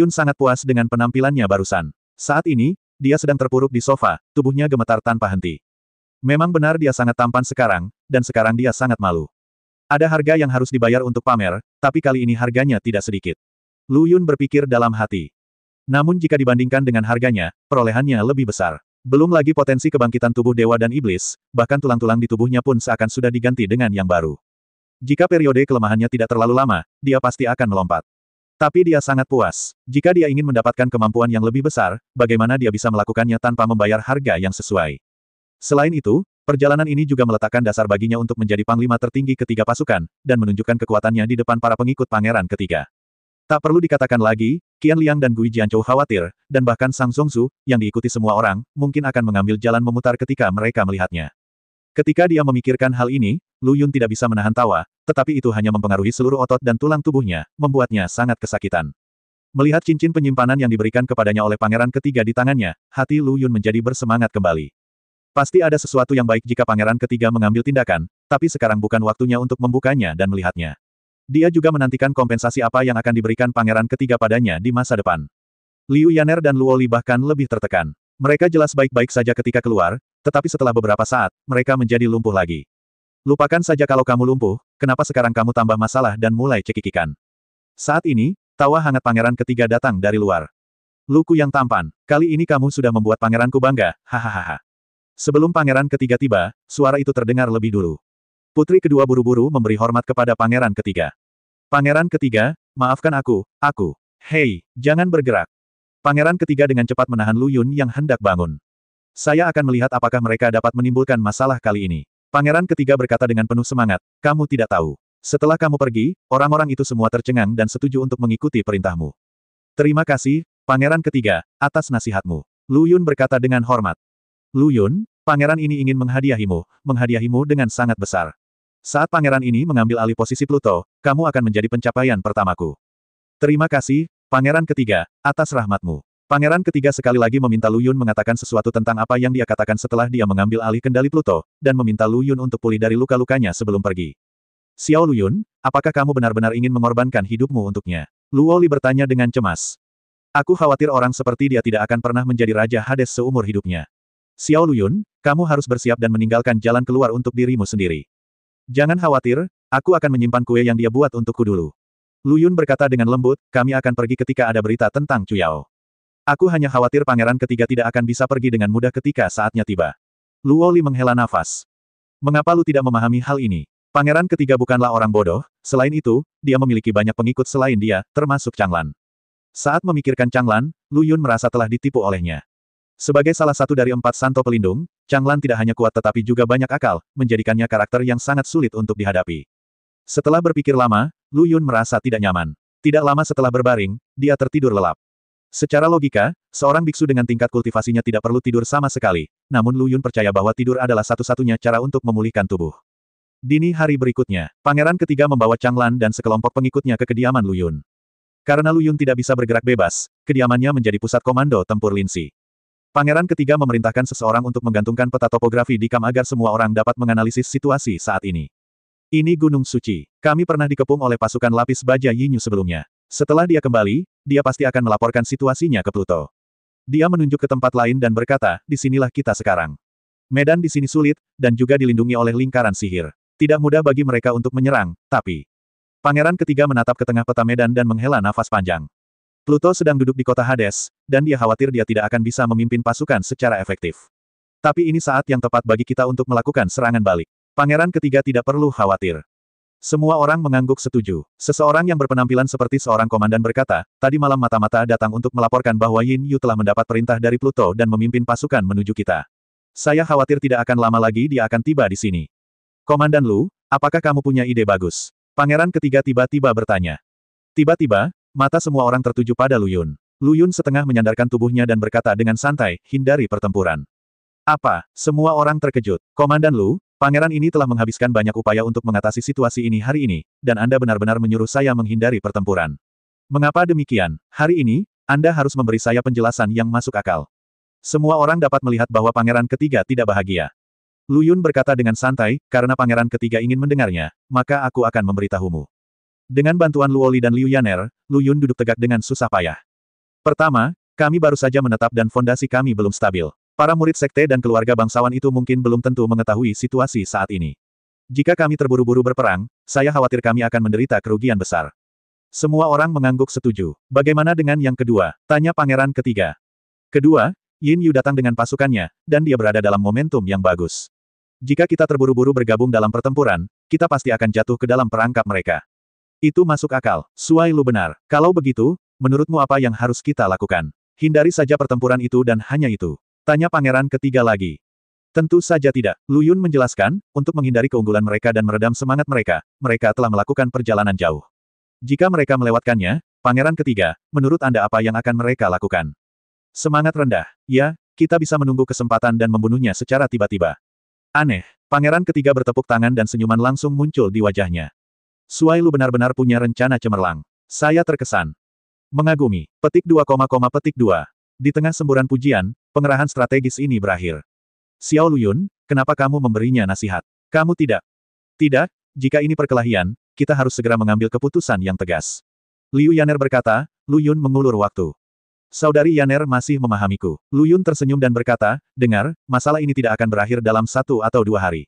Yun sangat puas dengan penampilannya barusan. Saat ini, dia sedang terpuruk di sofa, tubuhnya gemetar tanpa henti. Memang benar dia sangat tampan sekarang, dan sekarang dia sangat malu. Ada harga yang harus dibayar untuk pamer, tapi kali ini harganya tidak sedikit. Lu Yun berpikir dalam hati. Namun jika dibandingkan dengan harganya, perolehannya lebih besar. Belum lagi potensi kebangkitan tubuh dewa dan iblis, bahkan tulang-tulang di tubuhnya pun seakan sudah diganti dengan yang baru. Jika periode kelemahannya tidak terlalu lama, dia pasti akan melompat. Tapi dia sangat puas. Jika dia ingin mendapatkan kemampuan yang lebih besar, bagaimana dia bisa melakukannya tanpa membayar harga yang sesuai. Selain itu, perjalanan ini juga meletakkan dasar baginya untuk menjadi panglima tertinggi ketiga pasukan, dan menunjukkan kekuatannya di depan para pengikut pangeran ketiga. Tak perlu dikatakan lagi, Qian Liang dan Gui Jianzhou khawatir, dan bahkan Sang Zongzu, yang diikuti semua orang, mungkin akan mengambil jalan memutar ketika mereka melihatnya. Ketika dia memikirkan hal ini, Lu Yun tidak bisa menahan tawa, tetapi itu hanya mempengaruhi seluruh otot dan tulang tubuhnya, membuatnya sangat kesakitan. Melihat cincin penyimpanan yang diberikan kepadanya oleh pangeran ketiga di tangannya, hati Lu Yun menjadi bersemangat kembali. Pasti ada sesuatu yang baik jika pangeran ketiga mengambil tindakan, tapi sekarang bukan waktunya untuk membukanya dan melihatnya. Dia juga menantikan kompensasi apa yang akan diberikan pangeran ketiga padanya di masa depan. Liu Yaner dan Luo Li bahkan lebih tertekan. Mereka jelas baik-baik saja ketika keluar, tetapi setelah beberapa saat, mereka menjadi lumpuh lagi. Lupakan saja kalau kamu lumpuh, kenapa sekarang kamu tambah masalah dan mulai cekikikan. Saat ini, tawa hangat pangeran ketiga datang dari luar. Luku yang tampan, kali ini kamu sudah membuat pangeranku bangga, hahaha. Sebelum pangeran ketiga tiba, suara itu terdengar lebih dulu. Putri kedua buru-buru memberi hormat kepada pangeran ketiga. Pangeran ketiga, maafkan aku. Hei, jangan bergerak. Pangeran ketiga dengan cepat menahan Lu Yun yang hendak bangun. Saya akan melihat apakah mereka dapat menimbulkan masalah kali ini. Pangeran ketiga berkata dengan penuh semangat, kamu tidak tahu. Setelah kamu pergi, orang-orang itu semua tercengang dan setuju untuk mengikuti perintahmu. Terima kasih, pangeran ketiga, atas nasihatmu. Lu Yun berkata dengan hormat. Lu Yun, pangeran ini ingin menghadiahimu dengan sangat besar. Saat pangeran ini mengambil alih posisi Pluto, kamu akan menjadi pencapaian pertamaku. Terima kasih, pangeran ketiga, atas rahmatmu. Pangeran ketiga sekali lagi meminta Lu Yun mengatakan sesuatu tentang apa yang dia katakan setelah dia mengambil alih kendali Pluto, dan meminta Lu Yun untuk pulih dari luka-lukanya sebelum pergi. Xiao Lu Yun, apakah kamu benar-benar ingin mengorbankan hidupmu untuknya? Luo Li bertanya dengan cemas. Aku khawatir orang seperti dia tidak akan pernah menjadi Raja Hades seumur hidupnya. Xiao Lu Yun, kamu harus bersiap dan meninggalkan jalan keluar untuk dirimu sendiri. Jangan khawatir, aku akan menyimpan kue yang dia buat untukku dulu. Lu Yun berkata dengan lembut, kami akan pergi ketika ada berita tentang Cuyao. Aku hanya khawatir pangeran ketiga tidak akan bisa pergi dengan mudah ketika saatnya tiba. Luo Li menghela nafas. Mengapa lu tidak memahami hal ini? Pangeran ketiga bukanlah orang bodoh, selain itu, dia memiliki banyak pengikut selain dia, termasuk Changlan. Saat memikirkan Changlan, Lu Yun merasa telah ditipu olehnya. Sebagai salah satu dari 4 santo pelindung, Changlan tidak hanya kuat tetapi juga banyak akal, menjadikannya karakter yang sangat sulit untuk dihadapi. Setelah berpikir lama, Lu Yun merasa tidak nyaman. Tidak lama setelah berbaring, dia tertidur lelap. Secara logika, seorang biksu dengan tingkat kultivasinya tidak perlu tidur sama sekali, namun Lu Yun percaya bahwa tidur adalah satu-satunya cara untuk memulihkan tubuh. Dini hari berikutnya, pangeran ketiga membawa Changlan dan sekelompok pengikutnya ke kediaman Lu Yun. Karena Lu Yun tidak bisa bergerak bebas, kediamannya menjadi pusat komando tempur Linsi. Pangeran ketiga memerintahkan seseorang untuk menggantungkan peta topografi di kam agar semua orang dapat menganalisis situasi saat ini. Ini Gunung Suci. Kami pernah dikepung oleh pasukan lapis baja Yinyu sebelumnya. Setelah dia kembali, dia pasti akan melaporkan situasinya ke Pluto. Dia menunjuk ke tempat lain dan berkata, disinilah kita sekarang. Medan di sini sulit, dan juga dilindungi oleh lingkaran sihir. Tidak mudah bagi mereka untuk menyerang, tapi... Pangeran ketiga menatap ke tengah peta medan dan menghela nafas panjang. Pluto sedang duduk di kota Hades, dan dia khawatir dia tidak akan bisa memimpin pasukan secara efektif. Tapi ini saat yang tepat bagi kita untuk melakukan serangan balik. Pangeran ketiga tidak perlu khawatir. Semua orang mengangguk setuju. Seseorang yang berpenampilan seperti seorang komandan berkata, tadi malam mata-mata datang untuk melaporkan bahwa Yin Yu telah mendapat perintah dari Pluto dan memimpin pasukan menuju kita. Saya khawatir tidak akan lama lagi dia akan tiba di sini. Komandan Lu, apakah kamu punya ide bagus? Pangeran ketiga tiba-tiba bertanya. Tiba-tiba, mata semua orang tertuju pada Lu Yun. Lu Yun setengah menyandarkan tubuhnya dan berkata dengan santai, hindari pertempuran. Apa? Semua orang terkejut. Komandan Lu, pangeran ini telah menghabiskan banyak upaya untuk mengatasi situasi ini hari ini, dan Anda benar-benar menyuruh saya menghindari pertempuran. Mengapa demikian? Hari ini, Anda harus memberi saya penjelasan yang masuk akal. Semua orang dapat melihat bahwa pangeran ketiga tidak bahagia. Lu Yun berkata dengan santai, karena pangeran ketiga ingin mendengarnya, maka aku akan memberitahumu. Dengan bantuan Luo Li dan Liu Yaner, Lu Yun duduk tegak dengan susah payah. Pertama, kami baru saja menetap dan fondasi kami belum stabil. Para murid sekte dan keluarga bangsawan itu mungkin belum tentu mengetahui situasi saat ini. Jika kami terburu-buru berperang, saya khawatir kami akan menderita kerugian besar. Semua orang mengangguk setuju. Bagaimana dengan yang kedua? Tanya pangeran ketiga. Kedua, Yin Yu datang dengan pasukannya, dan dia berada dalam momentum yang bagus. Jika kita terburu-buru bergabung dalam pertempuran, kita pasti akan jatuh ke dalam perangkap mereka. Itu masuk akal. Suai Lu benar. Kalau begitu, menurutmu apa yang harus kita lakukan? Hindari saja pertempuran itu dan hanya itu. Tanya pangeran ketiga lagi. Tentu saja tidak. Lu Yun menjelaskan, untuk menghindari keunggulan mereka dan meredam semangat mereka, mereka telah melakukan perjalanan jauh. Jika mereka melewatkannya, pangeran ketiga, menurut Anda apa yang akan mereka lakukan? Semangat rendah. Ya, kita bisa menunggu kesempatan dan membunuhnya secara tiba-tiba. Aneh. Pangeran ketiga bertepuk tangan dan senyuman langsung muncul di wajahnya. Suai Lu benar-benar punya rencana cemerlang. Saya terkesan. Mengagumi. Petik 2, petik 2. Di tengah semburan pujian, pengerahan strategis ini berakhir. Xiao Luyun, kenapa kamu memberinya nasihat? Kamu tidak. Tidak, jika ini perkelahian, kita harus segera mengambil keputusan yang tegas. Liu Yaner berkata, Luyun mengulur waktu. Saudari Yaner masih memahamiku. Luyun tersenyum dan berkata, dengar, masalah ini tidak akan berakhir dalam 1 atau 2 hari.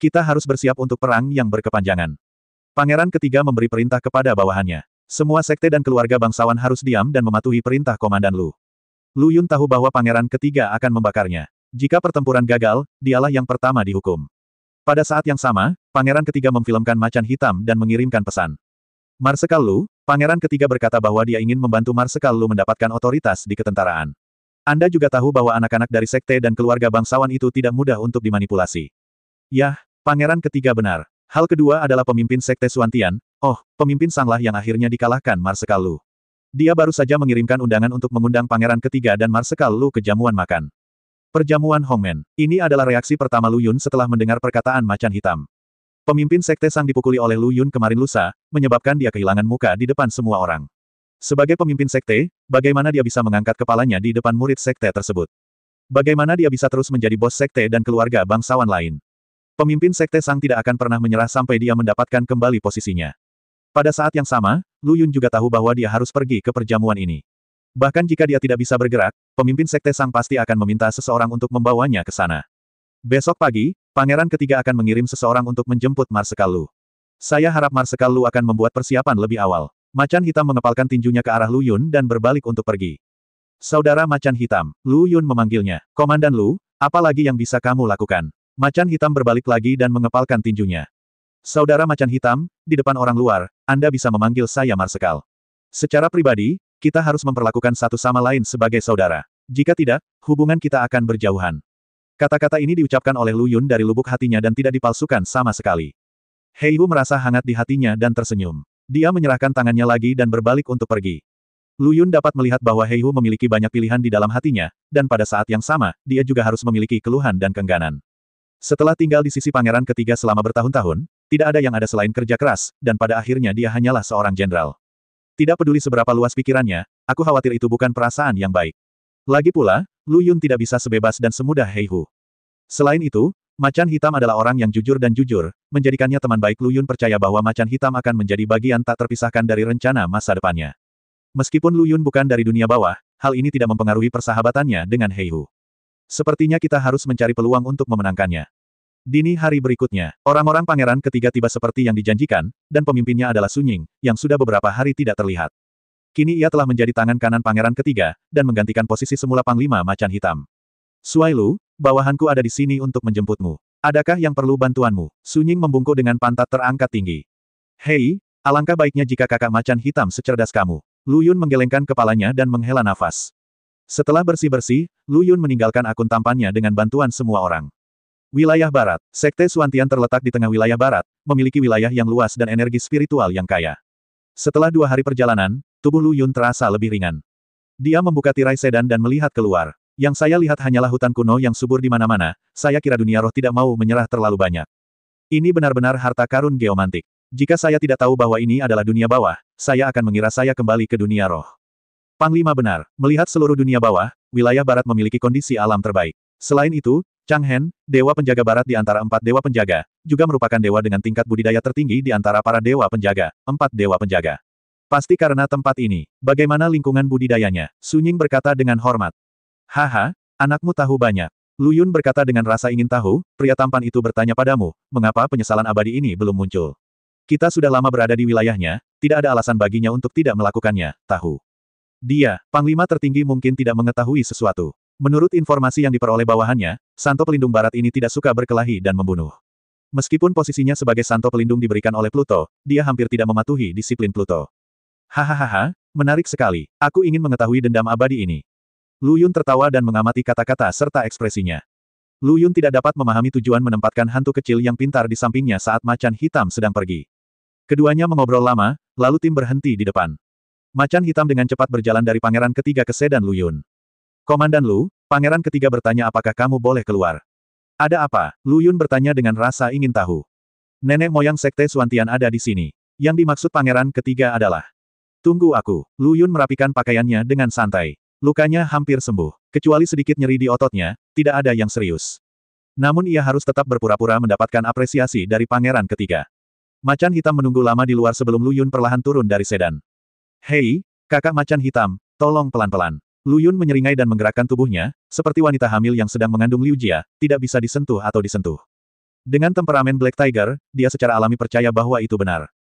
Kita harus bersiap untuk perang yang berkepanjangan. Pangeran ketiga memberi perintah kepada bawahannya. Semua sekte dan keluarga bangsawan harus diam dan mematuhi perintah Komandan Lu. Lu Yun tahu bahwa pangeran ketiga akan membakarnya. Jika pertempuran gagal, dialah yang pertama dihukum. Pada saat yang sama, pangeran ketiga memfilmkan macan hitam dan mengirimkan pesan. Marsekal Lu, pangeran ketiga berkata bahwa dia ingin membantu Marsekal Lu mendapatkan otoritas di ketentaraan. Anda juga tahu bahwa anak-anak dari sekte dan keluarga bangsawan itu tidak mudah untuk dimanipulasi. Yah, pangeran ketiga benar. Hal kedua adalah pemimpin sekte Suantian. Oh, pemimpin Sanglah yang akhirnya dikalahkan Marsekal Lu. Dia baru saja mengirimkan undangan untuk mengundang pangeran ketiga dan Marsekal Lu ke jamuan makan. Perjamuan Hongmen. Ini adalah reaksi pertama Lu Yun setelah mendengar perkataan macan hitam. Pemimpin sekte Sang dipukuli oleh Lu Yun kemarin lusa, menyebabkan dia kehilangan muka di depan semua orang. Sebagai pemimpin sekte, bagaimana dia bisa mengangkat kepalanya di depan murid sekte tersebut? Bagaimana dia bisa terus menjadi bos sekte dan keluarga bangsawan lain? Pemimpin sekte Sang tidak akan pernah menyerah sampai dia mendapatkan kembali posisinya. Pada saat yang sama, Lu Yun juga tahu bahwa dia harus pergi ke perjamuan ini. Bahkan jika dia tidak bisa bergerak, pemimpin sekte Sang pasti akan meminta seseorang untuk membawanya ke sana. Besok pagi, pangeran ketiga akan mengirim seseorang untuk menjemput Marsekal Lu. Saya harap Marsekal Lu akan membuat persiapan lebih awal. Macan hitam mengepalkan tinjunya ke arah Lu Yun dan berbalik untuk pergi. Saudara Macan Hitam, Lu Yun memanggilnya. Komandan Lu, apa lagi yang bisa kamu lakukan? Macan hitam berbalik lagi dan mengepalkan tinjunya. Saudara Macan Hitam, di depan orang luar, Anda bisa memanggil saya Marsekal. Secara pribadi, kita harus memperlakukan satu sama lain sebagai saudara. Jika tidak, hubungan kita akan berjauhan. Kata-kata ini diucapkan oleh Lu Yun dari lubuk hatinya dan tidak dipalsukan sama sekali. Hei Hu merasa hangat di hatinya dan tersenyum. Dia menyerahkan tangannya lagi dan berbalik untuk pergi. Lu Yun dapat melihat bahwa Hei Hu memiliki banyak pilihan di dalam hatinya, dan pada saat yang sama, dia juga harus memiliki keluhan dan keengganan. Setelah tinggal di sisi pangeran ketiga selama bertahun-tahun, tidak ada yang ada selain kerja keras, dan pada akhirnya dia hanyalah seorang jenderal. Tidak peduli seberapa luas pikirannya, aku khawatir itu bukan perasaan yang baik. Lagi pula, Lu Yun tidak bisa sebebas dan semudah Hei Hu. Selain itu, Macan Hitam adalah orang yang jujur dan jujur, menjadikannya teman baik. Lu Yun percaya bahwa Macan Hitam akan menjadi bagian tak terpisahkan dari rencana masa depannya. Meskipun Lu Yun bukan dari dunia bawah, hal ini tidak mempengaruhi persahabatannya dengan Hei Hu. Sepertinya kita harus mencari peluang untuk memenangkannya. Dini hari berikutnya, orang-orang pangeran ketiga tiba seperti yang dijanjikan, dan pemimpinnya adalah Su Ying, yang sudah beberapa hari tidak terlihat. Kini ia telah menjadi tangan kanan pangeran ketiga, dan menggantikan posisi semula Panglima Macan Hitam. Suai Lu, bawahanku ada di sini untuk menjemputmu. Adakah yang perlu bantuanmu? Su Ying membungkuk dengan pantat terangkat tinggi. Hei, alangkah baiknya jika kakak Macan Hitam secerdas kamu. Lu Yun menggelengkan kepalanya dan menghela nafas. Setelah bersih-bersih, Lu Yun meninggalkan akun tampannya dengan bantuan semua orang. Wilayah Barat. Sekte Suantian terletak di tengah wilayah Barat, memiliki wilayah yang luas dan energi spiritual yang kaya. Setelah 2 hari perjalanan, tubuh Lu Yun terasa lebih ringan. Dia membuka tirai sedan dan melihat keluar. Yang saya lihat hanyalah hutan kuno yang subur di mana-mana, saya kira dunia roh tidak mau menyerah terlalu banyak. Ini benar-benar harta karun geomantik. Jika saya tidak tahu bahwa ini adalah dunia bawah, saya akan mengira saya kembali ke dunia roh. Panglima benar, melihat seluruh dunia bawah, wilayah Barat memiliki kondisi alam terbaik. Selain itu, Chang Hen, Dewa Penjaga Barat di antara 4 Dewa Penjaga, juga merupakan dewa dengan tingkat budidaya tertinggi di antara para Dewa Penjaga, 4 Dewa Penjaga. Pasti karena tempat ini. Bagaimana lingkungan budidayanya? Su Ying berkata dengan hormat. Haha, anakmu tahu banyak. Lu Yun berkata dengan rasa ingin tahu, pria tampan itu bertanya padamu, mengapa penyesalan abadi ini belum muncul? Kita sudah lama berada di wilayahnya, tidak ada alasan baginya untuk tidak melakukannya, tahu. Dia, Panglima tertinggi mungkin tidak mengetahui sesuatu. Menurut informasi yang diperoleh bawahannya, Santo Pelindung Barat ini tidak suka berkelahi dan membunuh. Meskipun posisinya sebagai Santo Pelindung diberikan oleh Pluto, dia hampir tidak mematuhi disiplin Pluto. Hahaha, menarik sekali. Aku ingin mengetahui dendam abadi ini. Lu Yun tertawa dan mengamati kata-kata serta ekspresinya. Lu Yun tidak dapat memahami tujuan menempatkan hantu kecil yang pintar di sampingnya saat macan hitam sedang pergi. Keduanya mengobrol lama, lalu tim berhenti di depan. Macan hitam dengan cepat berjalan dari pangeran ketiga ke sedan Lu Yun. Komandan Lu, pangeran ketiga bertanya apakah kamu boleh keluar. Ada apa? Lu Yun bertanya dengan rasa ingin tahu. Nenek moyang Sekte Suantian ada di sini. Yang dimaksud pangeran ketiga adalah. Tunggu aku. Lu Yun merapikan pakaiannya dengan santai. Lukanya hampir sembuh. Kecuali sedikit nyeri di ototnya, tidak ada yang serius. Namun ia harus tetap berpura-pura mendapatkan apresiasi dari pangeran ketiga. Macan hitam menunggu lama di luar sebelum Lu Yun perlahan turun dari sedan. Hei, kakak macan hitam, tolong pelan-pelan. Lu Yun menyeringai dan menggerakkan tubuhnya, seperti wanita hamil yang sedang mengandung Liu Jia, tidak bisa disentuh atau disentuh. Dengan temperamen Black Tiger, dia secara alami percaya bahwa itu benar.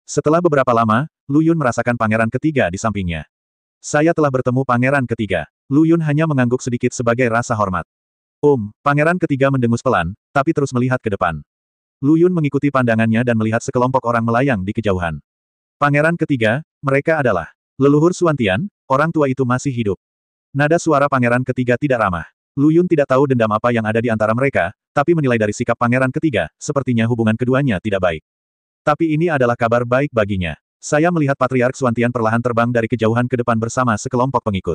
Setelah beberapa lama, Lu Yun merasakan pangeran ketiga di sampingnya. Saya telah bertemu pangeran ketiga. Lu Yun hanya mengangguk sedikit sebagai rasa hormat. Pangeran ketiga mendengus pelan, tapi terus melihat ke depan. Lu Yun mengikuti pandangannya dan melihat sekelompok orang melayang di kejauhan. Pangeran ketiga, mereka adalah leluhur Suantian, orang tua itu masih hidup. Nada suara pangeran ketiga tidak ramah. Lu Yun tidak tahu dendam apa yang ada di antara mereka, tapi menilai dari sikap pangeran ketiga, sepertinya hubungan keduanya tidak baik. Tapi ini adalah kabar baik baginya. Saya melihat Patriark Suantian perlahan terbang dari kejauhan ke depan bersama sekelompok pengikut.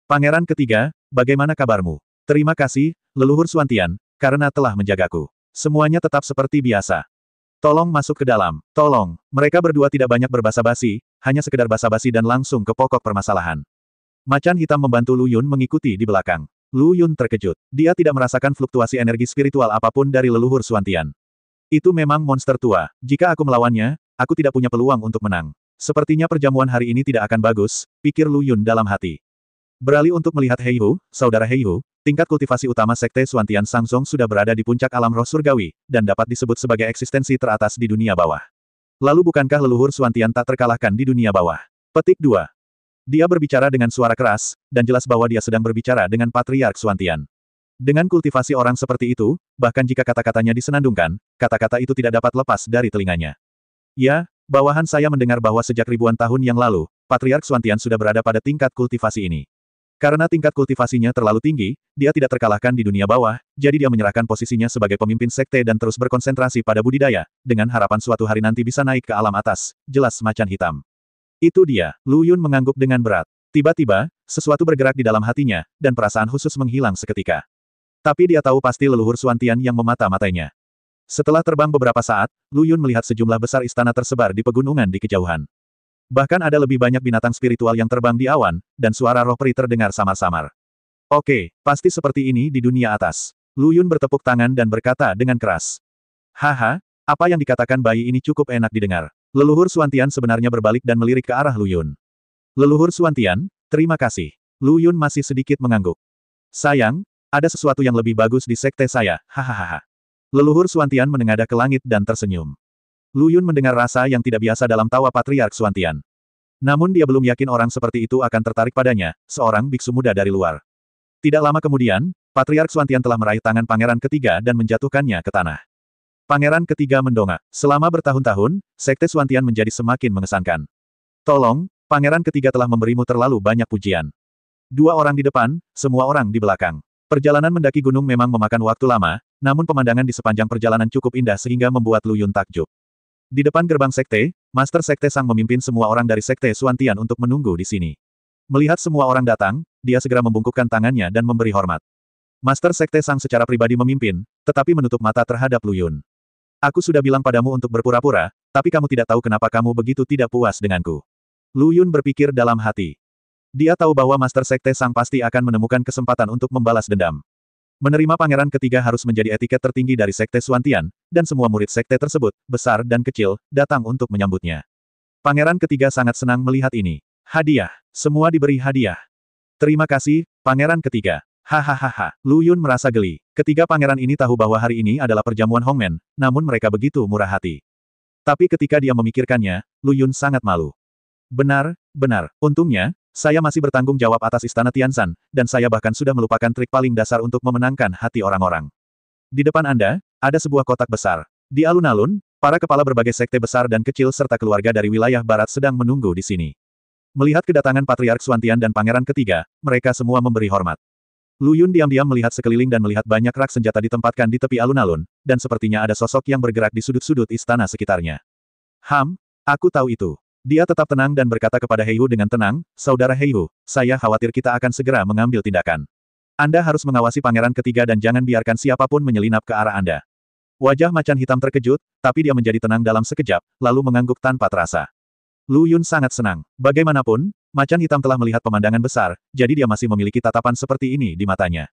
Pangeran ketiga, bagaimana kabarmu? Terima kasih, leluhur Suantian, karena telah menjagaku. Semuanya tetap seperti biasa. Tolong masuk ke dalam. Tolong. Mereka berdua tidak banyak berbasa-basi, hanya sekedar basa-basi dan langsung ke pokok permasalahan. Macan hitam membantu Lu Yun mengikuti di belakang. Lu Yun terkejut. Dia tidak merasakan fluktuasi energi spiritual apapun dari leluhur Suantian. Itu memang monster tua. Jika aku melawannya, aku tidak punya peluang untuk menang. Sepertinya perjamuan hari ini tidak akan bagus, pikir Lu Yun dalam hati. Beralih untuk melihat Heihu, saudara Heihu, tingkat kultivasi utama Sekte Suantian Sangzong sudah berada di puncak alam roh surgawi, dan dapat disebut sebagai eksistensi teratas di dunia bawah. Lalu bukankah leluhur Suantian tak terkalahkan di dunia bawah? Petik 2. Dia berbicara dengan suara keras, dan jelas bahwa dia sedang berbicara dengan Patriark Suantian. Dengan kultivasi orang seperti itu, bahkan jika kata-katanya disenandungkan, kata-kata itu tidak dapat lepas dari telinganya. Ya, bawahan saya mendengar bahwa sejak ribuan tahun yang lalu, Patriark Suantian sudah berada pada tingkat kultivasi ini. Karena tingkat kultivasinya terlalu tinggi, dia tidak terkalahkan di dunia bawah, jadi dia menyerahkan posisinya sebagai pemimpin sekte dan terus berkonsentrasi pada budidaya, dengan harapan suatu hari nanti bisa naik ke alam atas, jelas macan hitam. Itu dia, Lu Yun mengangguk dengan berat. Tiba-tiba, sesuatu bergerak di dalam hatinya, dan perasaan khusus menghilang seketika. Tapi dia tahu pasti leluhur Suantian yang memata-matainya. Setelah terbang beberapa saat, Lu Yun melihat sejumlah besar istana tersebar di pegunungan di kejauhan. Bahkan ada lebih banyak binatang spiritual yang terbang di awan, dan suara roh peri terdengar samar-samar. Oke, pasti seperti ini di dunia atas. Lu Yun bertepuk tangan dan berkata dengan keras. Haha, apa yang dikatakan bayi ini cukup enak didengar. Leluhur Suantian sebenarnya berbalik dan melirik ke arah Lu Yun. Leluhur Suantian, terima kasih. Lu Yun masih sedikit mengangguk. Sayang, ada sesuatu yang lebih bagus di sekte saya, hahaha. Leluhur Suantian menengadah ke langit dan tersenyum. Lu Yun mendengar rasa yang tidak biasa dalam tawa Patriark Suantian. Namun dia belum yakin orang seperti itu akan tertarik padanya, seorang biksu muda dari luar. Tidak lama kemudian, Patriark Suantian telah meraih tangan pangeran ketiga dan menjatuhkannya ke tanah. Pangeran ketiga mendongak. Selama bertahun-tahun, Sekte Suantian menjadi semakin mengesankan. Tolong, pangeran ketiga telah memberimu terlalu banyak pujian. 2 orang di depan, semua orang di belakang. Perjalanan mendaki gunung memang memakan waktu lama, namun pemandangan di sepanjang perjalanan cukup indah sehingga membuat Lu Yun takjub. Di depan gerbang sekte, Master Sekte Sang memimpin semua orang dari Sekte Suantian untuk menunggu di sini. Melihat semua orang datang, dia segera membungkukkan tangannya dan memberi hormat. Master Sekte Sang secara pribadi memimpin, tetapi menutup mata terhadap Lu Yun. Aku sudah bilang padamu untuk berpura-pura, tapi kamu tidak tahu kenapa kamu begitu tidak puas denganku. Lu Yun berpikir dalam hati. Dia tahu bahwa Master Sekte Sang pasti akan menemukan kesempatan untuk membalas dendam. Menerima pangeran ketiga harus menjadi etiket tertinggi dari Sekte Suantian, dan semua murid sekte tersebut, besar dan kecil, datang untuk menyambutnya. Pangeran ketiga sangat senang melihat ini. Hadiah. Semua diberi hadiah. Terima kasih, Pangeran ketiga. Hahaha. Lu Yun merasa geli. Ketiga pangeran ini tahu bahwa hari ini adalah perjamuan Hongmen, namun mereka begitu murah hati. Tapi ketika dia memikirkannya, Lu Yun sangat malu. Benar, benar. Untungnya, saya masih bertanggung jawab atas Istana Tianshan, dan saya bahkan sudah melupakan trik paling dasar untuk memenangkan hati orang-orang. Di depan Anda, ada sebuah kotak besar. Di alun-alun, para kepala berbagai sekte besar dan kecil serta keluarga dari wilayah barat sedang menunggu di sini. Melihat kedatangan Patriark Xuantian dan Pangeran ketiga, mereka semua memberi hormat. Lu Yun diam-diam melihat sekeliling dan melihat banyak rak senjata ditempatkan di tepi alun-alun, dan sepertinya ada sosok yang bergerak di sudut-sudut istana sekitarnya. Aku tahu itu. Dia tetap tenang dan berkata kepada Heihu dengan tenang, Saudara Heihu, saya khawatir kita akan segera mengambil tindakan. Anda harus mengawasi pangeran ketiga dan jangan biarkan siapapun menyelinap ke arah Anda. Wajah macan hitam terkejut, tapi dia menjadi tenang dalam sekejap, lalu mengangguk tanpa terasa. Lu Yun sangat senang. Bagaimanapun, macan hitam telah melihat pemandangan besar, jadi dia masih memiliki tatapan seperti ini di matanya.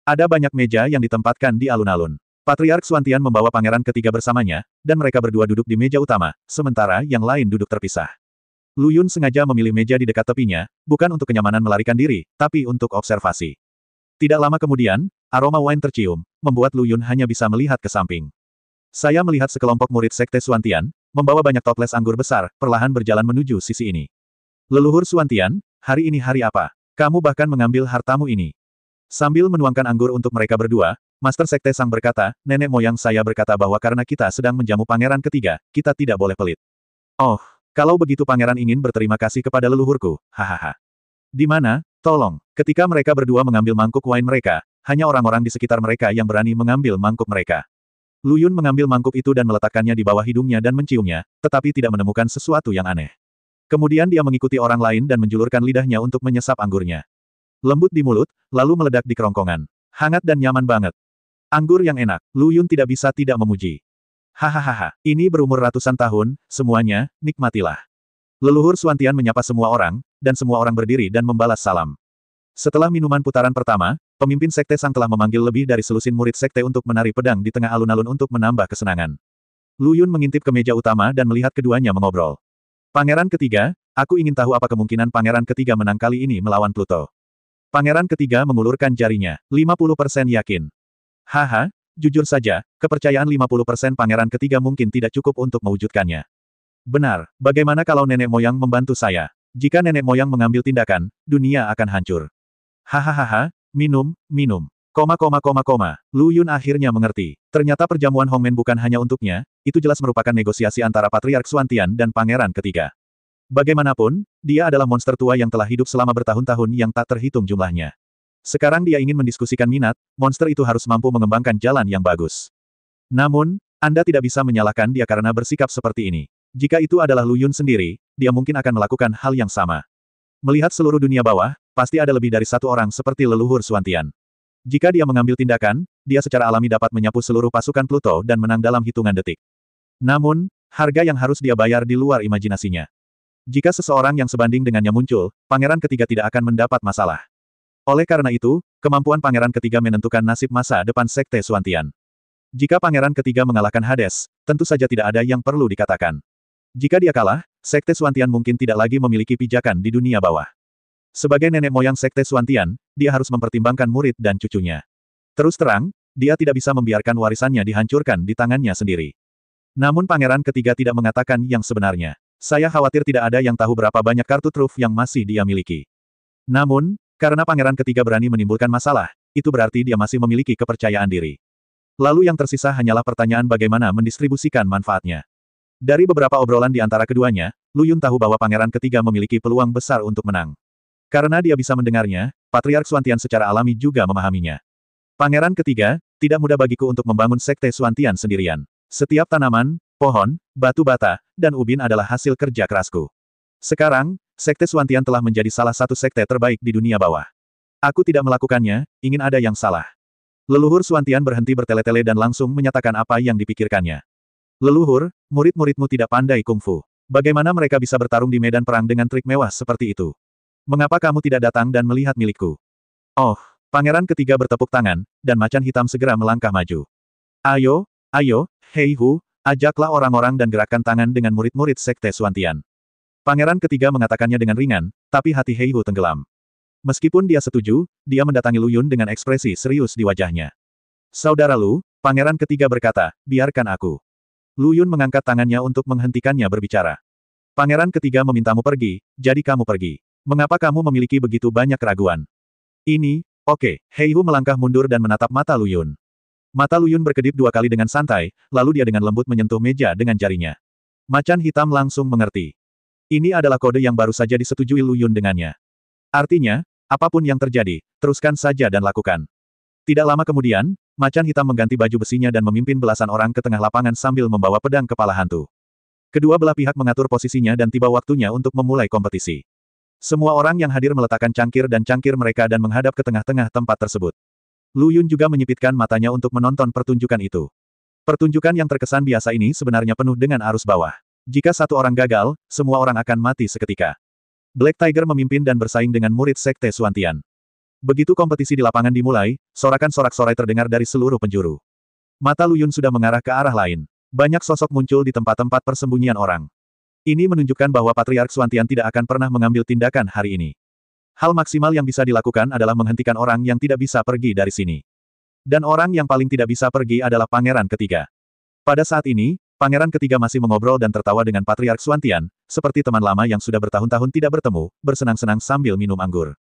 Ada banyak meja yang ditempatkan di alun-alun. Patriark Xuantian membawa pangeran ketiga bersamanya, dan mereka berdua duduk di meja utama, sementara yang lain duduk terpisah. Lu Yun sengaja memilih meja di dekat tepinya, bukan untuk kenyamanan melarikan diri, tapi untuk observasi. Tidak lama kemudian, aroma wine tercium, membuat Lu Yun hanya bisa melihat ke samping. Saya melihat sekelompok murid sekte Xuantian, membawa banyak toples anggur besar, perlahan berjalan menuju sisi ini. Leluhur Xuantian, hari ini hari apa? Kamu bahkan mengambil hartamu ini. Sambil menuangkan anggur untuk mereka berdua, Master Sekte Sang berkata, nenek moyang saya berkata bahwa karena kita sedang menjamu pangeran ketiga, kita tidak boleh pelit. Oh, kalau begitu pangeran ingin berterima kasih kepada leluhurku, hahaha. Di mana? Tolong, ketika mereka berdua mengambil mangkuk wine mereka, hanya orang-orang di sekitar mereka yang berani mengambil mangkuk mereka. Lu Yun mengambil mangkuk itu dan meletakkannya di bawah hidungnya dan menciumnya, tetapi tidak menemukan sesuatu yang aneh. Kemudian dia mengikuti orang lain dan menjulurkan lidahnya untuk menyesap anggurnya. Lembut di mulut, lalu meledak di kerongkongan. Hangat dan nyaman banget. Anggur yang enak, Lu Yun tidak bisa tidak memuji. Hahaha, ini berumur ratusan tahun, semuanya, nikmatilah. Leluhur Xuantian menyapa semua orang, dan semua orang berdiri dan membalas salam. Setelah minuman putaran pertama, pemimpin Sekte Sang telah memanggil lebih dari selusin murid Sekte untuk menari pedang di tengah alun-alun untuk menambah kesenangan. Lu Yun mengintip ke meja utama dan melihat keduanya mengobrol. Pangeran ketiga, aku ingin tahu apa kemungkinan pangeran ketiga menang kali ini melawan Pluto. Pangeran ketiga mengulurkan jarinya, 50% yakin. Haha, jujur saja, kepercayaan 50% pangeran ketiga mungkin tidak cukup untuk mewujudkannya. Benar, bagaimana kalau nenek moyang membantu saya? Jika nenek moyang mengambil tindakan, dunia akan hancur. Hahaha, minum. Lu Yun akhirnya mengerti. Ternyata perjamuan Hongmen bukan hanya untuknya, itu jelas merupakan negosiasi antara Patriark Xuantian dan pangeran ketiga. Bagaimanapun, dia adalah monster tua yang telah hidup selama bertahun-tahun yang tak terhitung jumlahnya. Sekarang dia ingin mendiskusikan minat, monster itu harus mampu mengembangkan jalan yang bagus. Namun, Anda tidak bisa menyalahkan dia karena bersikap seperti ini. Jika itu adalah Lu Yun sendiri, dia mungkin akan melakukan hal yang sama. Melihat seluruh dunia bawah, pasti ada lebih dari satu orang seperti leluhur Xuantian. Jika dia mengambil tindakan, dia secara alami dapat menyapu seluruh pasukan Pluto dan menang dalam hitungan detik. Namun, harga yang harus dia bayar di luar imajinasinya. Jika seseorang yang sebanding dengannya muncul, pangeran ketiga tidak akan mendapat masalah. Oleh karena itu, kemampuan pangeran ketiga menentukan nasib masa depan Sekte Xuantian. Jika pangeran ketiga mengalahkan Hades, tentu saja tidak ada yang perlu dikatakan. Jika dia kalah, Sekte Xuantian mungkin tidak lagi memiliki pijakan di dunia bawah. Sebagai nenek moyang Sekte Xuantian, dia harus mempertimbangkan murid dan cucunya. Terus terang, dia tidak bisa membiarkan warisannya dihancurkan di tangannya sendiri. Namun pangeran ketiga tidak mengatakan yang sebenarnya. Saya khawatir tidak ada yang tahu berapa banyak kartu truf yang masih dia miliki. Namun, karena pangeran ketiga berani menimbulkan masalah, itu berarti dia masih memiliki kepercayaan diri. Lalu yang tersisa hanyalah pertanyaan bagaimana mendistribusikan manfaatnya. Dari beberapa obrolan di antara keduanya, Lu Yun tahu bahwa pangeran ketiga memiliki peluang besar untuk menang. Karena dia bisa mendengarnya, Patriark Xuantian secara alami juga memahaminya. Pangeran ketiga, tidak mudah bagiku untuk membangun Sekte Xuantian sendirian. Setiap tanaman, pohon, batu bata, dan ubin adalah hasil kerja kerasku. Sekarang, Sekte Xuantian telah menjadi salah satu sekte terbaik di dunia bawah. Aku tidak melakukannya, ingin ada yang salah. Leluhur Xuantian berhenti bertele-tele dan langsung menyatakan apa yang dipikirkannya. Leluhur, murid-muridmu tidak pandai kungfu. Bagaimana mereka bisa bertarung di medan perang dengan trik mewah seperti itu? Mengapa kamu tidak datang dan melihat milikku? Oh, pangeran ketiga bertepuk tangan, dan macan hitam segera melangkah maju. Ayo, Heihu, ajaklah orang-orang dan gerakkan tangan dengan murid-murid Sekte Xuantian. Pangeran ketiga mengatakannya dengan ringan, tapi hati Hei Hu tenggelam. Meskipun dia setuju, dia mendatangi Lu Yun dengan ekspresi serius di wajahnya. Saudara Lu, pangeran ketiga berkata, biarkan aku. Lu Yun mengangkat tangannya untuk menghentikannya berbicara. Pangeran ketiga memintamu pergi, jadi kamu pergi. Mengapa kamu memiliki begitu banyak keraguan? Ini, oke. Hei Hu melangkah mundur dan menatap mata Lu Yun. Mata Lu Yun berkedip 2 kali dengan santai, lalu dia dengan lembut menyentuh meja dengan jarinya. Macan hitam langsung mengerti. Ini adalah kode yang baru saja disetujui Lu Yun dengannya. Artinya, apapun yang terjadi, teruskan saja dan lakukan. Tidak lama kemudian, macan hitam mengganti baju besinya dan memimpin belasan orang ke tengah lapangan sambil membawa pedang kepala hantu. Kedua belah pihak mengatur posisinya dan tiba waktunya untuk memulai kompetisi. Semua orang yang hadir meletakkan cangkir dan cangkir mereka dan menghadap ke tengah-tengah tempat tersebut. Lu Yun juga menyipitkan matanya untuk menonton pertunjukan itu. Pertunjukan yang terkesan biasa ini sebenarnya penuh dengan arus bawah. Jika satu orang gagal, semua orang akan mati seketika. Black Tiger memimpin dan bersaing dengan murid Sekte Xuantian. Begitu kompetisi di lapangan dimulai, sorakan sorak-sorai terdengar dari seluruh penjuru. Mata Lu Yun sudah mengarah ke arah lain. Banyak sosok muncul di tempat-tempat persembunyian orang. Ini menunjukkan bahwa Patriark Xuantian tidak akan pernah mengambil tindakan hari ini. Hal maksimal yang bisa dilakukan adalah menghentikan orang yang tidak bisa pergi dari sini. Dan orang yang paling tidak bisa pergi adalah Pangeran Ketiga. Pada saat ini, Pangeran Ketiga masih mengobrol dan tertawa dengan Patriark Xuantian, seperti teman lama yang sudah bertahun-tahun tidak bertemu, bersenang-senang sambil minum anggur.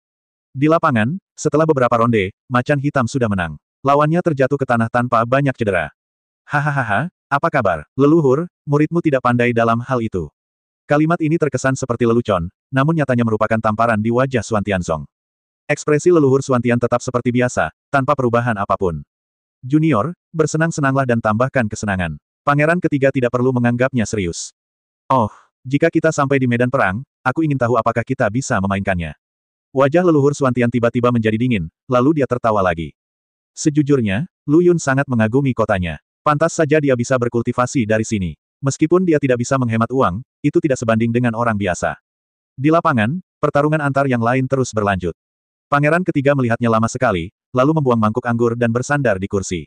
Di lapangan, setelah beberapa ronde, macan hitam sudah menang. Lawannya terjatuh ke tanah tanpa banyak cedera. Hahaha, apa kabar, leluhur, muridmu tidak pandai dalam hal itu. Kalimat ini terkesan seperti lelucon, namun nyatanya merupakan tamparan di wajah Xuantianzong. Ekspresi leluhur Xuantian tetap seperti biasa, tanpa perubahan apapun. Junior, bersenang-senanglah dan tambahkan kesenangan. Pangeran Ketiga tidak perlu menganggapnya serius. Oh, jika kita sampai di medan perang, aku ingin tahu apakah kita bisa memainkannya. Wajah leluhur Xuantian tiba-tiba menjadi dingin, lalu dia tertawa lagi. Sejujurnya, Lu Yun sangat mengagumi kotanya. Pantas saja dia bisa berkultivasi dari sini. Meskipun dia tidak bisa menghemat uang, itu tidak sebanding dengan orang biasa. Di lapangan, pertarungan antar yang lain terus berlanjut. Pangeran Ketiga melihatnya lama sekali, lalu membuang mangkuk anggur dan bersandar di kursi.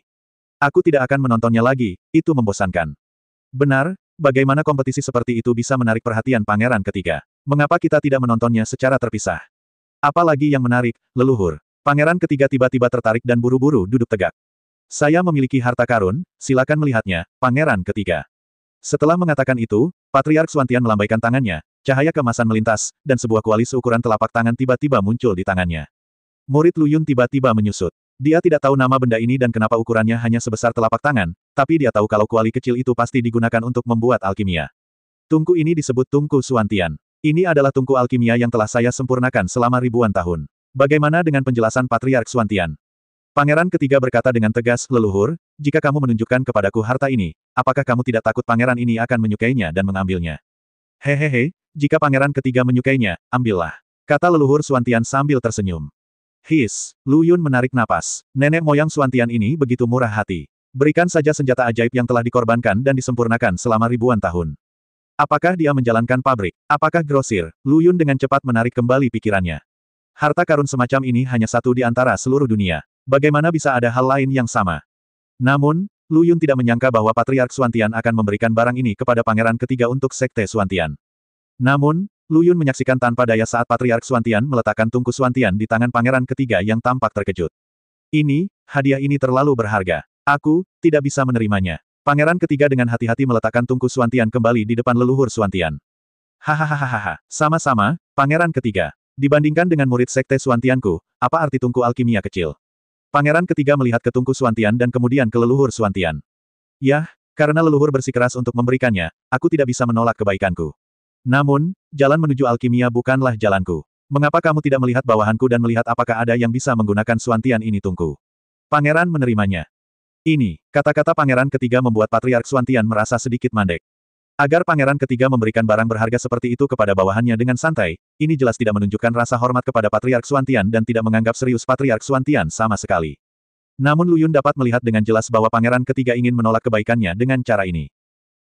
Aku tidak akan menontonnya lagi, itu membosankan. Benar, bagaimana kompetisi seperti itu bisa menarik perhatian Pangeran Ketiga? Mengapa kita tidak menontonnya secara terpisah? Apalagi yang menarik, leluhur. Pangeran Ketiga tiba-tiba tertarik dan buru-buru duduk tegak. Saya memiliki harta karun, silakan melihatnya, Pangeran Ketiga. Setelah mengatakan itu, Patriark Xuantian melambaikan tangannya, cahaya keemasan melintas, dan sebuah kualis ukuran telapak tangan tiba-tiba muncul di tangannya. Murid Lu Yun tiba-tiba menyusut. Dia tidak tahu nama benda ini dan kenapa ukurannya hanya sebesar telapak tangan, tapi dia tahu kalau kuali kecil itu pasti digunakan untuk membuat alkimia. Tungku ini disebut Tungku Xuantian. Ini adalah tungku alkimia yang telah saya sempurnakan selama ribuan tahun. Bagaimana dengan penjelasan Patriark Xuantian? Pangeran Ketiga berkata dengan tegas, leluhur, jika kamu menunjukkan kepadaku harta ini, apakah kamu tidak takut pangeran ini akan menyukainya dan mengambilnya? Hehehe, jika Pangeran Ketiga menyukainya, ambillah. Kata leluhur Xuantian sambil tersenyum. Lu Yun menarik napas. Nenek moyang Xuantian ini begitu murah hati. Berikan saja senjata ajaib yang telah dikorbankan dan disempurnakan selama ribuan tahun. Apakah dia menjalankan pabrik? Apakah grosir? Lu Yun dengan cepat menarik kembali pikirannya. Harta karun semacam ini hanya satu di antara seluruh dunia. Bagaimana bisa ada hal lain yang sama? Namun, Lu Yun tidak menyangka bahwa Patriark Xuantian akan memberikan barang ini kepada Pangeran Ketiga untuk Sekte Xuantian. Namun, Lu Yun menyaksikan tanpa daya saat Patriark Xuantian meletakkan tungku Xuantian di tangan Pangeran Ketiga yang tampak terkejut. Hadiah ini terlalu berharga. Aku, tidak bisa menerimanya. Pangeran Ketiga dengan hati-hati meletakkan tungku Xuantian kembali di depan leluhur Xuantian. Hahaha, sama-sama, Pangeran Ketiga. Dibandingkan dengan murid Sekte Xuantianku, apa arti tungku alkimia kecil? Pangeran Ketiga melihat ke tungku Xuantian dan kemudian ke leluhur Xuantian. Yah, karena leluhur bersikeras untuk memberikannya, aku tidak bisa menolak kebaikanku. Namun, jalan menuju alkimia bukanlah jalanku. Mengapa kamu tidak melihat bawahanku dan melihat apakah ada yang bisa menggunakan Xuantian ini tungku? Pangeran menerimanya. Kata-kata Pangeran Ketiga membuat Patriark Xuantian merasa sedikit mandek. Agar Pangeran Ketiga memberikan barang berharga seperti itu kepada bawahannya dengan santai, ini jelas tidak menunjukkan rasa hormat kepada Patriark Xuantian dan tidak menganggap serius Patriark Xuantian sama sekali. Namun Lu Yun dapat melihat dengan jelas bahwa Pangeran Ketiga ingin menolak kebaikannya dengan cara ini.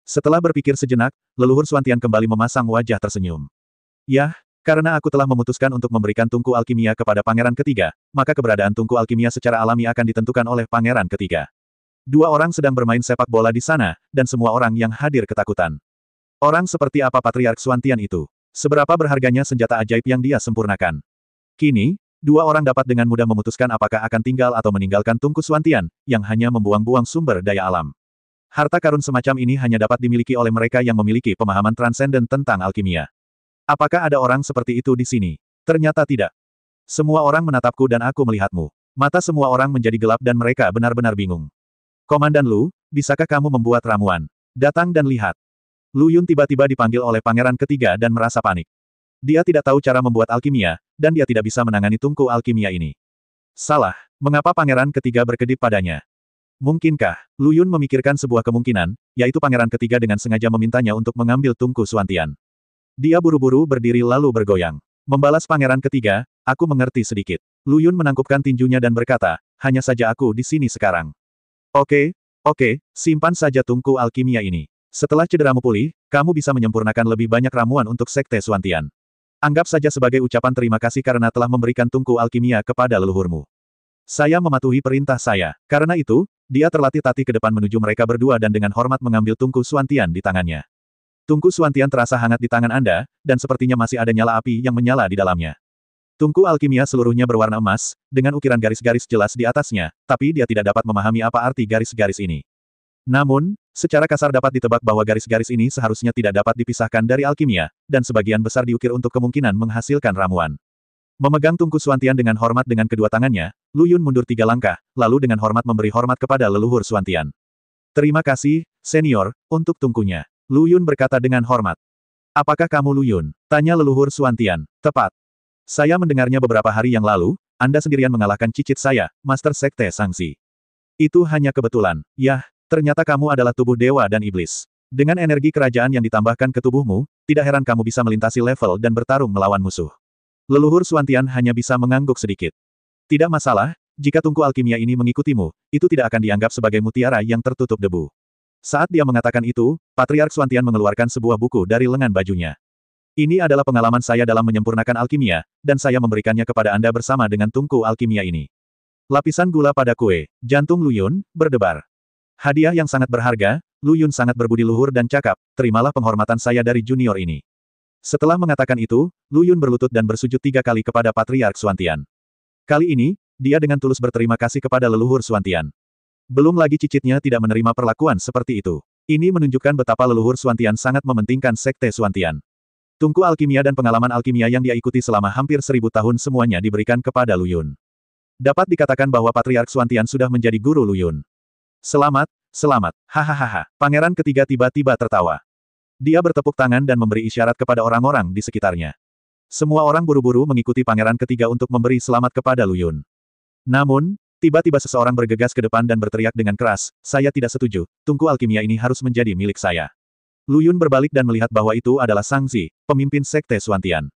Setelah berpikir sejenak, leluhur Xuantian kembali memasang wajah tersenyum. Yah, karena aku telah memutuskan untuk memberikan tungku alkimia kepada Pangeran Ketiga, maka keberadaan tungku alkimia secara alami akan ditentukan oleh Pangeran Ketiga. Dua orang sedang bermain sepak bola di sana, dan semua orang yang hadir ketakutan. Orang seperti apa Patriark Xuantian itu? Seberapa berharganya senjata ajaib yang dia sempurnakan. Kini, dua orang dapat dengan mudah memutuskan apakah akan tinggal atau meninggalkan Tungku Xuantian, yang hanya membuang-buang sumber daya alam. Harta karun semacam ini hanya dapat dimiliki oleh mereka yang memiliki pemahaman transenden tentang alkimia. Apakah ada orang seperti itu di sini? Ternyata tidak. Semua orang menatapku dan aku melihatmu. Mata semua orang menjadi gelap dan mereka benar-benar bingung. Komandan Lu, bisakah kamu membuat ramuan? Datang dan lihat. Lu Yun tiba-tiba dipanggil oleh pangeran ketiga dan merasa panik. Dia tidak tahu cara membuat alkimia, dan dia tidak bisa menangani tungku alkimia ini. Salah, mengapa pangeran ketiga berkedip padanya? Mungkinkah, Lu Yun memikirkan sebuah kemungkinan, yaitu pangeran ketiga dengan sengaja memintanya untuk mengambil Tungku Xuantian. Dia buru-buru berdiri lalu bergoyang. Membalas pangeran ketiga, aku mengerti sedikit. Lu Yun menangkupkan tinjunya dan berkata, hanya saja aku di sini sekarang. Oke, simpan saja tungku alkimia ini. Setelah cederamu pulih, kamu bisa menyempurnakan lebih banyak ramuan untuk Sekte Xuantian. Anggap saja sebagai ucapan terima kasih karena telah memberikan tungku alkimia kepada leluhurmu. Saya mematuhi perintah saya. Karena itu, dia terlatih-tatih ke depan menuju mereka berdua dan dengan hormat mengambil tungku Xuantian di tangannya. Tungku Xuantian terasa hangat di tangan Anda, dan sepertinya masih ada nyala api yang menyala di dalamnya. Tungku alkimia seluruhnya berwarna emas, dengan ukiran garis-garis jelas di atasnya, tapi dia tidak dapat memahami apa arti garis-garis ini. Namun, secara kasar dapat ditebak bahwa garis-garis ini seharusnya tidak dapat dipisahkan dari alkimia, dan sebagian besar diukir untuk kemungkinan menghasilkan ramuan. Memegang tungku Xuantian dengan hormat dengan kedua tangannya, Lu Yun mundur 3 langkah, lalu dengan hormat memberi hormat kepada leluhur Xuantian. Terima kasih, senior, untuk tungkunya. Lu Yun berkata dengan hormat. Apakah kamu Lu Yun? Tanya leluhur Xuantian. Tepat. Saya mendengarnya beberapa hari yang lalu, Anda sendirian mengalahkan cicit saya, Master Sekte Sangsi. Itu hanya kebetulan. Yah, ternyata kamu adalah tubuh dewa dan iblis. Dengan energi kerajaan yang ditambahkan ke tubuhmu, tidak heran kamu bisa melintasi level dan bertarung melawan musuh. Leluhur Xuantian hanya bisa mengangguk sedikit. Tidak masalah, jika tungku alkimia ini mengikutimu, itu tidak akan dianggap sebagai mutiara yang tertutup debu. Saat dia mengatakan itu, Patriark Xuantian mengeluarkan sebuah buku dari lengan bajunya. Ini adalah pengalaman saya dalam menyempurnakan alkimia, dan saya memberikannya kepada Anda bersama dengan tungku alkimia ini. Lapisan gula pada kue, jantung Lu Yun, berdebar. Hadiah yang sangat berharga, Lu Yun sangat berbudi luhur dan cakap, terimalah penghormatan saya dari junior ini. Setelah mengatakan itu, Lu Yun berlutut dan bersujud 3 kali kepada Patriark Xuantian. Kali ini, dia dengan tulus berterima kasih kepada leluhur Xuantian. Belum lagi cicitnya tidak menerima perlakuan seperti itu. Ini menunjukkan betapa leluhur Xuantian sangat mementingkan Sekte Xuantian. Tungku alkimia dan pengalaman alkimia yang dia ikuti selama hampir 1000 tahun semuanya diberikan kepada Lu Yun. Dapat dikatakan bahwa Patriark Xuantian sudah menjadi guru Lu Yun. Selamat, hahaha. Pangeran ketiga tiba-tiba tertawa. Dia bertepuk tangan dan memberi isyarat kepada orang-orang di sekitarnya. Semua orang buru-buru mengikuti pangeran ketiga untuk memberi selamat kepada Lu Yun. Namun, tiba-tiba seseorang bergegas ke depan dan berteriak dengan keras, saya tidak setuju, tungku alkimia ini harus menjadi milik saya. Lu Yun berbalik dan melihat bahwa itu adalah Sang Zi, pemimpin Sekte Xuantian.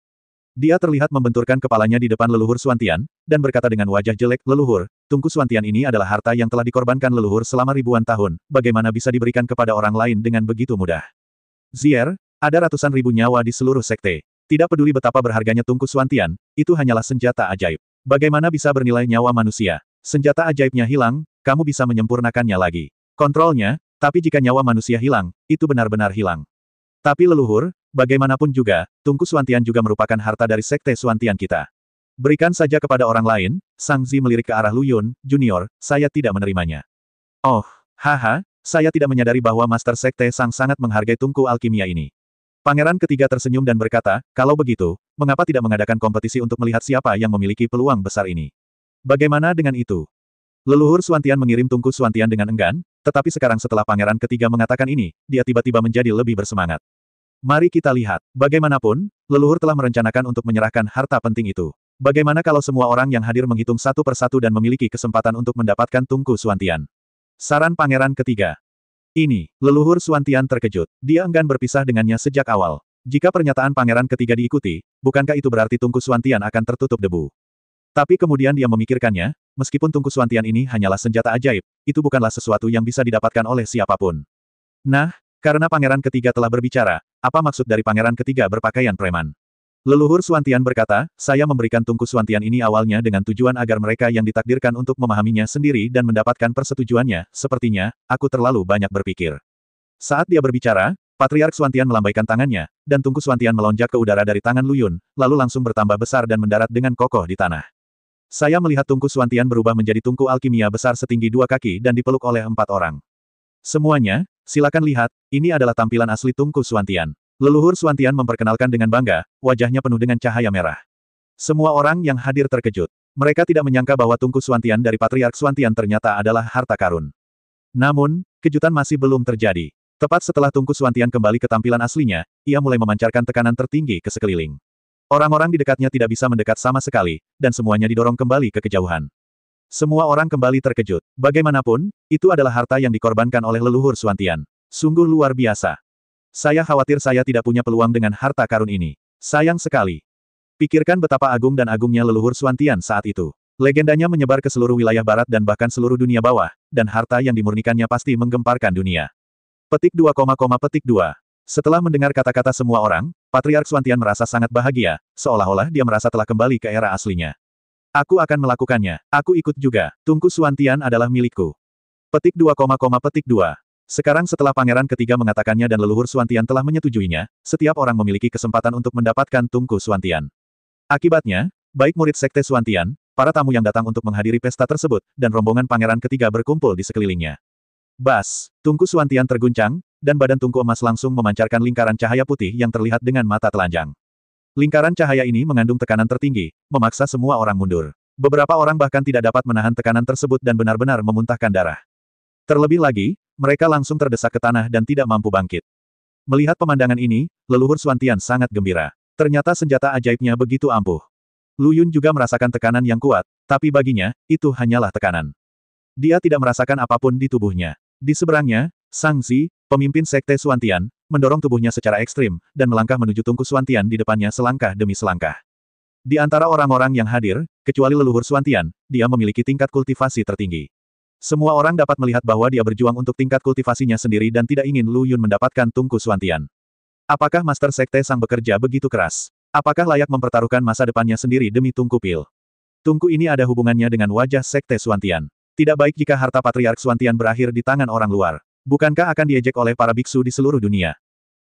Dia terlihat membenturkan kepalanya di depan leluhur Xuantian, dan berkata dengan wajah jelek, leluhur, tungku Xuantian ini adalah harta yang telah dikorbankan leluhur selama ribuan tahun, bagaimana bisa diberikan kepada orang lain dengan begitu mudah? Zier, ada ratusan ribu nyawa di seluruh sekte. Tidak peduli betapa berharganya tungku Xuantian, itu hanyalah senjata ajaib. Bagaimana bisa bernilai nyawa manusia? Senjata ajaibnya hilang, kamu bisa menyempurnakannya lagi. Kontrolnya, tapi jika nyawa manusia hilang, itu benar-benar hilang. Tapi leluhur, bagaimanapun juga, tungku Xuantian juga merupakan harta dari Sekte Xuantian kita. Berikan saja kepada orang lain, Sang Zi melirik ke arah Lu Yun, Junior, saya tidak menerimanya. Oh, haha, saya tidak menyadari bahwa Master Sekte Sang sangat menghargai tungku alkimia ini. Pangeran ketiga tersenyum dan berkata, kalau begitu, mengapa tidak mengadakan kompetisi untuk melihat siapa yang memiliki peluang besar ini? Bagaimana dengan itu? Leluhur Xuantian mengirim tungku Xuantian dengan enggan, tetapi sekarang setelah pangeran ketiga mengatakan ini, dia tiba-tiba menjadi lebih bersemangat. Mari kita lihat, bagaimanapun, leluhur telah merencanakan untuk menyerahkan harta penting itu. Bagaimana kalau semua orang yang hadir menghitung satu persatu dan memiliki kesempatan untuk mendapatkan tungku Xuantian? Saran pangeran ketiga. Ini, leluhur Xuantian terkejut. Dia enggan berpisah dengannya sejak awal. Jika pernyataan pangeran ketiga diikuti, bukankah itu berarti tungku Xuantian akan tertutup debu? Tapi kemudian dia memikirkannya, meskipun tungku Xuantian ini hanyalah senjata ajaib, itu bukanlah sesuatu yang bisa didapatkan oleh siapapun. Nah, karena pangeran ketiga telah berbicara, apa maksud dari pangeran ketiga berpakaian preman? Leluhur Xuantian berkata, saya memberikan tungku Xuantian ini awalnya dengan tujuan agar mereka yang ditakdirkan untuk memahaminya sendiri dan mendapatkan persetujuannya, sepertinya, aku terlalu banyak berpikir. Saat dia berbicara, Patriark Xuantian melambaikan tangannya, dan tungku Xuantian melonjak ke udara dari tangan Lu Yun, lalu langsung bertambah besar dan mendarat dengan kokoh di tanah. Saya melihat tungku Xuantian berubah menjadi tungku alkimia besar setinggi 2 kaki dan dipeluk oleh 4 orang. Semuanya, silakan lihat, ini adalah tampilan asli tungku Xuantian. Leluhur Xuantian memperkenalkan dengan bangga, wajahnya penuh dengan cahaya merah. Semua orang yang hadir terkejut. Mereka tidak menyangka bahwa tungku Xuantian dari Patriark Xuantian ternyata adalah harta karun. Namun, kejutan masih belum terjadi. Tepat setelah tungku Xuantian kembali ke tampilan aslinya, ia mulai memancarkan tekanan tertinggi ke sekeliling. Orang-orang di dekatnya tidak bisa mendekat sama sekali, dan semuanya didorong kembali ke kejauhan. Semua orang kembali terkejut. Bagaimanapun, itu adalah harta yang dikorbankan oleh leluhur Xuantian. Sungguh luar biasa. Saya khawatir saya tidak punya peluang dengan harta karun ini. Sayang sekali. Pikirkan betapa agung dan agungnya leluhur Xuantian saat itu. Legendanya menyebar ke seluruh wilayah barat dan bahkan seluruh dunia bawah, dan harta yang dimurnikannya pasti menggemparkan dunia. Petik 2, petik 2. Setelah mendengar kata-kata semua orang, Patriark Xuantian merasa sangat bahagia, seolah-olah dia merasa telah kembali ke era aslinya. Aku akan melakukannya. Aku ikut juga. Tungku Xuantian adalah milikku. Petik 2, petik 2. Sekarang setelah pangeran ketiga mengatakannya dan leluhur Xuantian telah menyetujuinya, setiap orang memiliki kesempatan untuk mendapatkan tungku Xuantian. Akibatnya, baik murid sekte Xuantian, para tamu yang datang untuk menghadiri pesta tersebut, dan rombongan pangeran ketiga berkumpul di sekelilingnya. Bas, tungku Xuantian terguncang, dan badan tungku emas langsung memancarkan lingkaran cahaya putih yang terlihat dengan mata telanjang. Lingkaran cahaya ini mengandung tekanan tertinggi, memaksa semua orang mundur. Beberapa orang bahkan tidak dapat menahan tekanan tersebut dan benar-benar memuntahkan darah. Terlebih lagi, mereka langsung terdesak ke tanah dan tidak mampu bangkit. Melihat pemandangan ini, leluhur Xuantian sangat gembira. Ternyata senjata ajaibnya begitu ampuh. Lu Yun juga merasakan tekanan yang kuat, tapi baginya, itu hanyalah tekanan. Dia tidak merasakan apapun di tubuhnya. Di seberangnya, Sang Zi, pemimpin sekte Xuantian, mendorong tubuhnya secara ekstrim, dan melangkah menuju tungku Xuantian di depannya selangkah demi selangkah. Di antara orang-orang yang hadir, kecuali leluhur Xuantian, dia memiliki tingkat kultivasi tertinggi. Semua orang dapat melihat bahwa dia berjuang untuk tingkat kultivasinya sendiri dan tidak ingin Lu Yun mendapatkan tungku Xuantian. Apakah Master Sekte Sang bekerja begitu keras? Apakah layak mempertaruhkan masa depannya sendiri demi tungku pil? Tungku ini ada hubungannya dengan wajah Sekte Xuantian. Tidak baik jika harta Patriark Xuantian berakhir di tangan orang luar. Bukankah akan diejek oleh para biksu di seluruh dunia?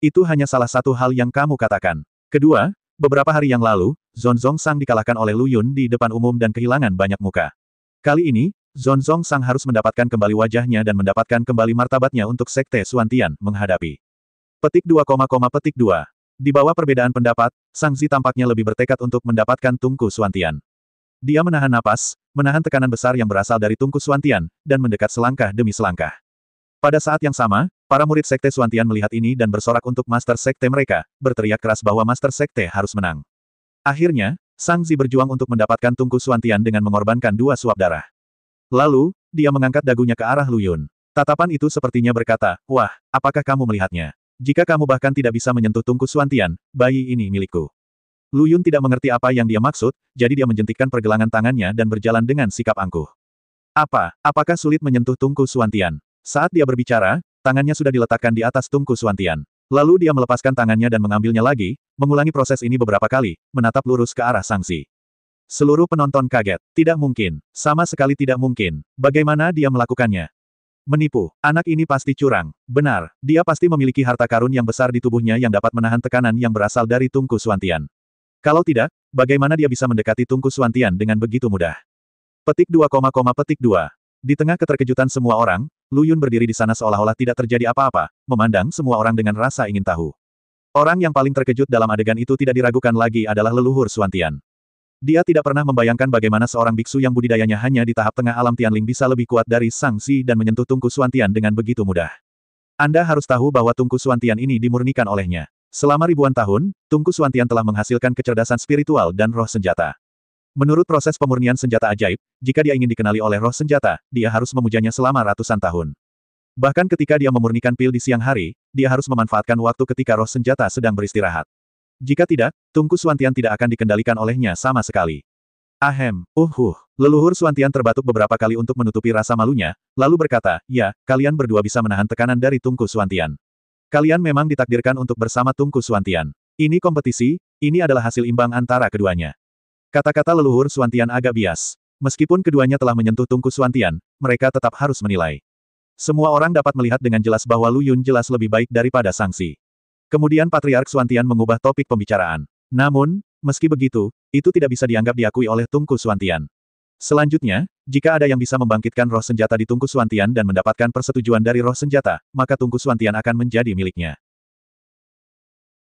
Itu hanya salah satu hal yang kamu katakan. Kedua, beberapa hari yang lalu, Zonzong Sang dikalahkan oleh Lu Yun di depan umum dan kehilangan banyak muka. Kali ini, Zonzong Sang harus mendapatkan kembali wajahnya dan mendapatkan kembali martabatnya untuk Sekte Xuantian menghadapi. Petik 2, petik 2. Di bawah perbedaan pendapat, Sang Zi tampaknya lebih bertekad untuk mendapatkan tungku Xuantian. Dia menahan napas, menahan tekanan besar yang berasal dari tungku Xuantian, dan mendekat selangkah demi selangkah. Pada saat yang sama, para murid Sekte Xuantian melihat ini dan bersorak untuk Master Sekte mereka, berteriak keras bahwa Master Sekte harus menang. Akhirnya, Sang Zi berjuang untuk mendapatkan tungku Xuantian dengan mengorbankan 2 suap darah. Lalu, dia mengangkat dagunya ke arah Lu Yun. Tatapan itu sepertinya berkata, "Wah, apakah kamu melihatnya? Jika kamu bahkan tidak bisa menyentuh tungku Xuantian, bayi ini milikku." Lu Yun tidak mengerti apa yang dia maksud, jadi dia menjentikkan pergelangan tangannya dan berjalan dengan sikap angkuh. Apakah sulit menyentuh tungku Xuantian? Saat dia berbicara, tangannya sudah diletakkan di atas tungku Xuantian. Lalu dia melepaskan tangannya dan mengambilnya lagi, mengulangi proses ini beberapa kali, menatap lurus ke arah Sang Zi. Seluruh penonton kaget. Tidak mungkin. Sama sekali tidak mungkin. Bagaimana dia melakukannya? Menipu. Anak ini pasti curang. Benar. Dia pasti memiliki harta karun yang besar di tubuhnya yang dapat menahan tekanan yang berasal dari tungku Xuantian. Kalau tidak, bagaimana dia bisa mendekati tungku Xuantian dengan begitu mudah? Petik 2, petik 2. Di tengah keterkejutan semua orang, Lu Yun berdiri di sana seolah-olah tidak terjadi apa-apa, memandang semua orang dengan rasa ingin tahu. Orang yang paling terkejut dalam adegan itu tidak diragukan lagi adalah leluhur Xuantian. Dia tidak pernah membayangkan bagaimana seorang biksu yang budidayanya hanya di tahap tengah alam Tianling bisa lebih kuat dari Sang Zi dan menyentuh tungku Xuantian dengan begitu mudah. Anda harus tahu bahwa tungku Xuantian ini dimurnikan olehnya. Selama ribuan tahun, tungku Xuantian telah menghasilkan kecerdasan spiritual dan roh senjata. Menurut proses pemurnian senjata ajaib, jika dia ingin dikenali oleh roh senjata, dia harus memujanya selama ratusan tahun. Bahkan ketika dia memurnikan pil di siang hari, dia harus memanfaatkan waktu ketika roh senjata sedang beristirahat. Jika tidak, tungku Xuantian tidak akan dikendalikan olehnya sama sekali. Ahem, leluhur Xuantian terbatuk beberapa kali untuk menutupi rasa malunya, lalu berkata, "Ya, kalian berdua bisa menahan tekanan dari tungku Xuantian. Kalian memang ditakdirkan untuk bersama tungku Xuantian. Ini kompetisi, ini adalah hasil imbang antara keduanya." Kata-kata leluhur Xuantian agak bias. Meskipun keduanya telah menyentuh tungku Xuantian, mereka tetap harus menilai. Semua orang dapat melihat dengan jelas bahwa Lu Yun jelas lebih baik daripada sanksi. Kemudian Patriark Xuantian mengubah topik pembicaraan. Namun, meski begitu, itu tidak bisa dianggap diakui oleh Tungku Xuantian. Selanjutnya, jika ada yang bisa membangkitkan roh senjata di Tungku Xuantian dan mendapatkan persetujuan dari roh senjata, maka Tungku Xuantian akan menjadi miliknya.